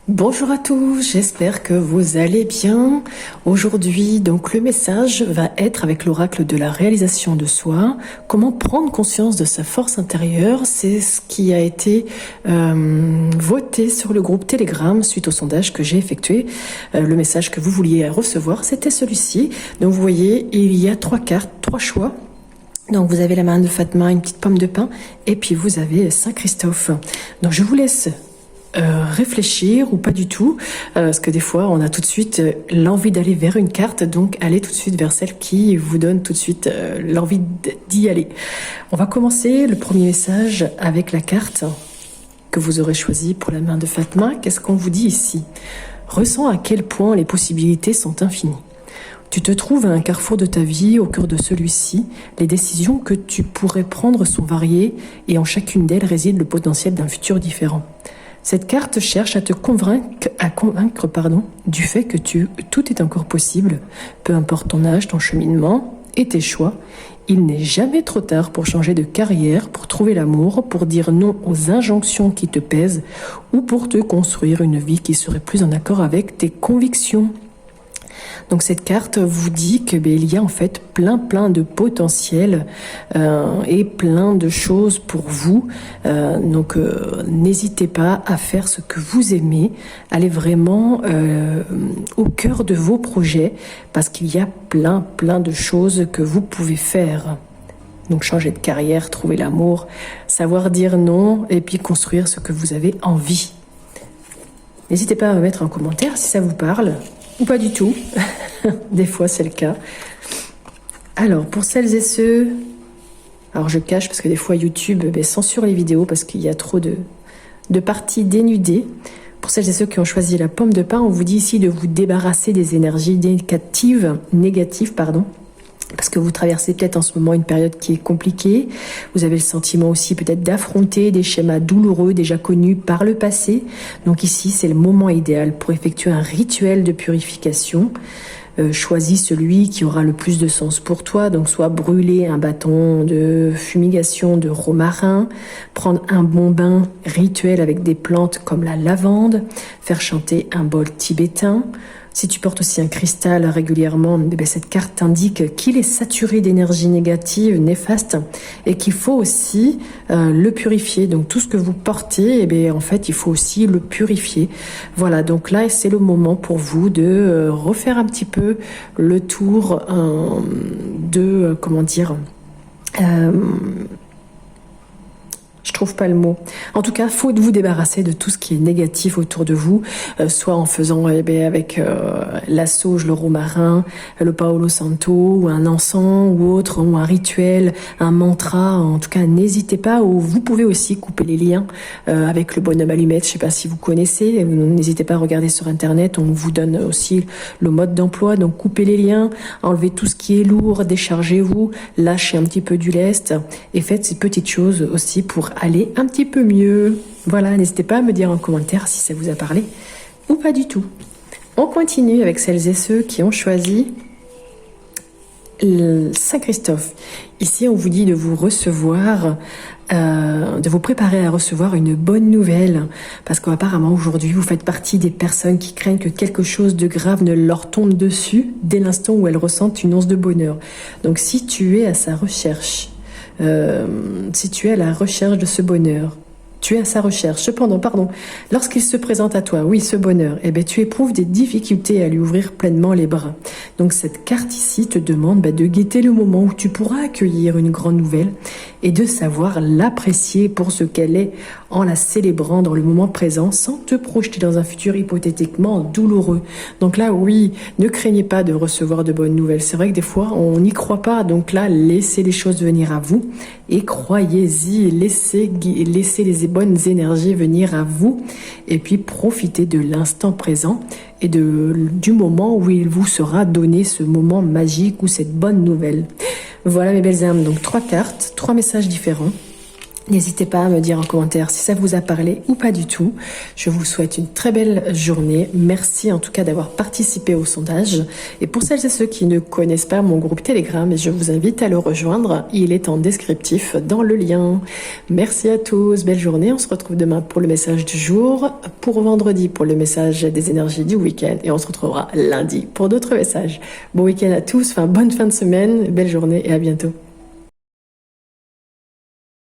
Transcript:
Bonjour à tous, j'espère que vous allez bien. Aujourd'hui, donc le message va être avec l'oracle de la réalisation de soi. Comment prendre conscience de sa force intérieure, c'est ce qui a été voté sur le groupe Telegram suite au sondage que j'ai effectué. Le message que vous vouliez recevoir, c'était celui-ci. Donc vous voyez, il y a 3 cartes, 3 choix. Donc vous avez la main de Fatma, une petite pomme de pin, et puis vous avez Saint Christophe. Donc je vous laisse réfléchir ou pas du tout, parce que des fois on a tout de suite l'envie d'aller vers une carte, donc allez tout de suite vers celle qui vous donne tout de suite l'envie d'y aller. On va commencer le premier message avec la carte que vous aurez choisie pour la main de Fatma. Qu'est-ce qu'on vous dit ici? Ressens à quel point les possibilités sont infinies. Tu te trouves à un carrefour de ta vie, au cœur de celui-ci. Les décisions que tu pourrais prendre sont variées et en chacune d'elles réside le potentiel d'un futur différent. Cette carte cherche à te convaincre du fait que tout est encore possible, peu importe ton âge, ton cheminement et tes choix. Il n'est jamais trop tard pour changer de carrière, pour trouver l'amour, pour dire non aux injonctions qui te pèsent ou pour te construire une vie qui serait plus en accord avec tes convictions. Donc cette carte vous dit que il y a en fait plein de potentiel et plein de choses pour vous. Donc n'hésitez pas à faire ce que vous aimez, allez vraiment au cœur de vos projets parce qu'il y a plein de choses que vous pouvez faire. Donc changer de carrière, trouver l'amour, savoir dire non et puis construire ce que vous avez envie. N'hésitez pas à me mettre en commentaire si ça vous parle. Ou pas du tout. Des fois, c'est le cas. Alors, pour celles et ceux... Alors, je cache parce que des fois, YouTube censure les vidéos parce qu'il y a trop de parties dénudées. Pour celles et ceux qui ont choisi la pomme de pin, on vous dit ici de vous débarrasser des énergies négatives, parce que vous traversez peut-être en ce moment une période qui est compliquée. Vous avez le sentiment aussi peut-être d'affronter des schémas douloureux déjà connus par le passé. Donc ici, c'est le moment idéal pour effectuer un rituel de purification. Choisis celui qui aura le plus de sens pour toi. Donc soit brûler un bâton de fumigation de romarin, prendre un bon bain rituel avec des plantes comme la lavande, faire chanter un bol tibétain. Si tu portes aussi un cristal régulièrement, cette carte t'indique qu'il est saturé d'énergie négative, néfaste, et qu'il faut aussi le purifier. Donc tout ce que vous portez, en fait, il faut aussi le purifier. Voilà, donc là, c'est le moment pour vous de refaire un petit peu le tour je trouve pas le mot. En tout cas, faut vous débarrasser de tout ce qui est négatif autour de vous, soit en faisant avec la sauge, le romarin, le Paolo Santo, ou un encens, ou autre, ou un rituel, un mantra. En tout cas, n'hésitez pas. Ou vous pouvez aussi couper les liens avec le bonhomme allumette. Je sais pas si vous connaissez. N'hésitez pas à regarder sur Internet. On vous donne aussi le mode d'emploi. Donc, coupez les liens, enlevez tout ce qui est lourd, déchargez-vous, lâchez un petit peu du lest et faites ces petites choses aussi pour aller un petit peu mieux. Voilà, n'hésitez pas à me dire en commentaire si ça vous a parlé ou pas du tout. On continue avec celles et ceux qui ont choisi Saint Christophe. Ici, on vous dit de vous recevoir, de vous préparer à recevoir une bonne nouvelle, parce qu'apparemment aujourd'hui, vous faites partie des personnes qui craignent que quelque chose de grave ne leur tombe dessus dès l'instant où elles ressentent une once de bonheur. Donc, si tu es à sa recherche, si tu es à la recherche de ce bonheur, tu es à sa recherche. Cependant, lorsqu'il se présente à toi, oui, ce bonheur, tu éprouves des difficultés à lui ouvrir pleinement les bras. Donc cette carte ici te demande de guetter le moment où tu pourras accueillir une grande nouvelle et de savoir l'apprécier pour ce qu'elle est en la célébrant dans le moment présent sans te projeter dans un futur hypothétiquement douloureux. Donc là, oui, ne craignez pas de recevoir de bonnes nouvelles. C'est vrai que des fois, on n'y croit pas. Donc là, laissez les choses venir à vous et croyez-y, laissez les bonnes énergies venir à vous et puis profitez de l'instant présent et du moment où il vous sera donné ce moment magique ou cette bonne nouvelle. Voilà mes belles âmes, donc 3 cartes, 3 messages différents. N'hésitez pas à me dire en commentaire si ça vous a parlé ou pas du tout. Je vous souhaite une très belle journée. Merci en tout cas d'avoir participé au sondage. Et pour celles et ceux qui ne connaissent pas mon groupe Telegram, je vous invite à le rejoindre. Il est en descriptif dans le lien. Merci à tous. Belle journée. On se retrouve demain pour le message du jour, pour vendredi pour le message des énergies du week-end. Et on se retrouvera lundi pour d'autres messages. Bon week-end à tous. Bonne fin de semaine. Belle journée et à bientôt.